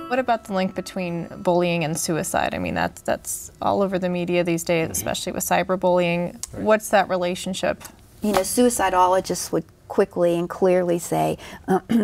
What about the link between bullying and suicide? I mean, that's all over the media these days, especially with cyberbullying. Right. What's that relationship? You know, suicidologists would quickly and clearly say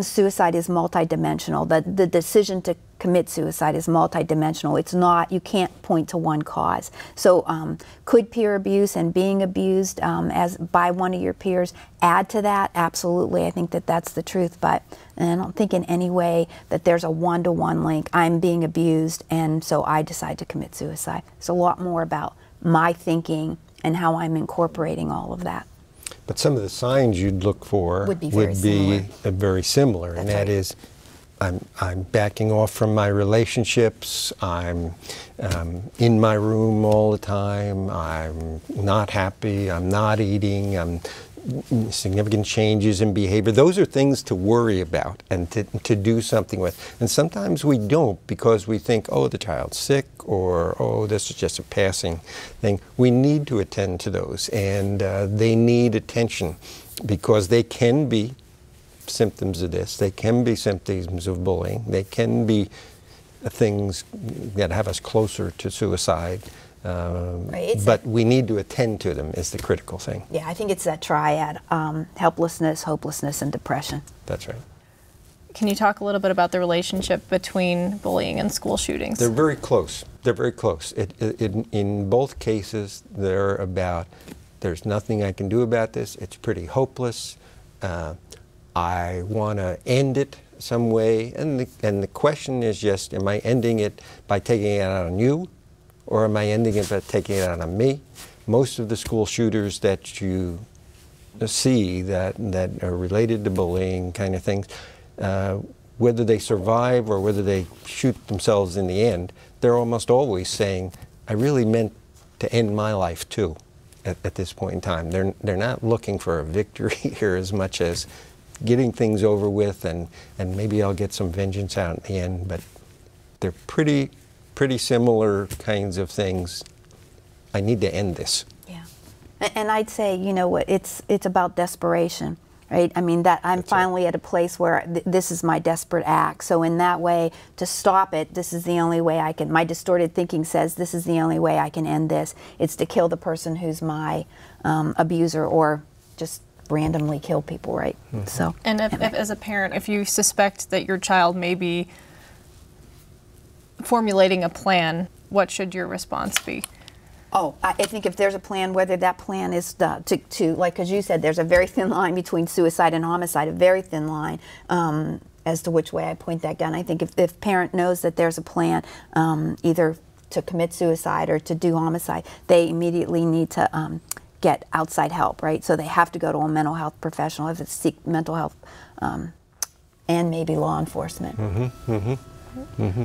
suicide is multidimensional. The decision to commit suicide is multidimensional. It's not, you can't point to one cause. So could peer abuse and being abused as by one of your peers add to that? Absolutely. I think that that's the truth, but I don't think in any way that there's a one-to-one link. I'm being abused and so I decide to commit suicide. It's a lot more about my thinking and how I'm incorporating all of that. But some of the signs you'd look for would be very similar, and that is, I'm backing off from my relationships, I'm in my room all the time, I'm not happy, I'm not eating, significant changes in behavior. Those are things to worry about and to do something with. And sometimes we don't because we think, oh, the child's sick, or oh, this is just a passing thing. We need to attend to those, and they need attention because they can be symptoms of this. They can be symptoms of bullying. They can be things that have us closer to suicide. Right, but we need to attend to them is the critical thing. Yeah, I think it's that triad, helplessness, hopelessness, and depression. That's right. Can you talk a little bit about the relationship between bullying and school shootings? They're very close. They're very close. In both cases, they're about, there's nothing I can do about this. It's pretty hopeless. I want to end it some way. And the question is just, am I ending it by taking it out on you? Or am I ending it by taking it out on me? Most of the school shooters that you see that are related to bullying kind of things, whether they survive or whether they shoot themselves in the end, they're almost always saying, I really meant to end my life too at this point in time. They're not looking for a victory here as much as getting things over with and maybe I'll get some vengeance out in the end, but they're pretty similar kinds of things. I need to end this. Yeah, and I'd say, you know what, it's about desperation, right? I mean, that I'm finally at a place where this is my desperate act. So in that way, to stop it, this is the only way I can. My distorted thinking says this is the only way I can end this. It's to kill the person who's my abuser, or just randomly kill people, right? Mm-hmm. So, and if, as a parent, if you suspect that your child may be formulating a plan, what should your response be? Oh, I think if there's a plan, whether that plan is to like, as you said, there's a very thin line between suicide and homicide, a very thin line as to which way I point that gun. I think if parent knows that there's a plan either to commit suicide or to do homicide, they immediately need to get outside help, right? So they have to go to a mental health professional if it's seek mental health and maybe law enforcement. Mm-hmm, mm-hmm, mm-hmm.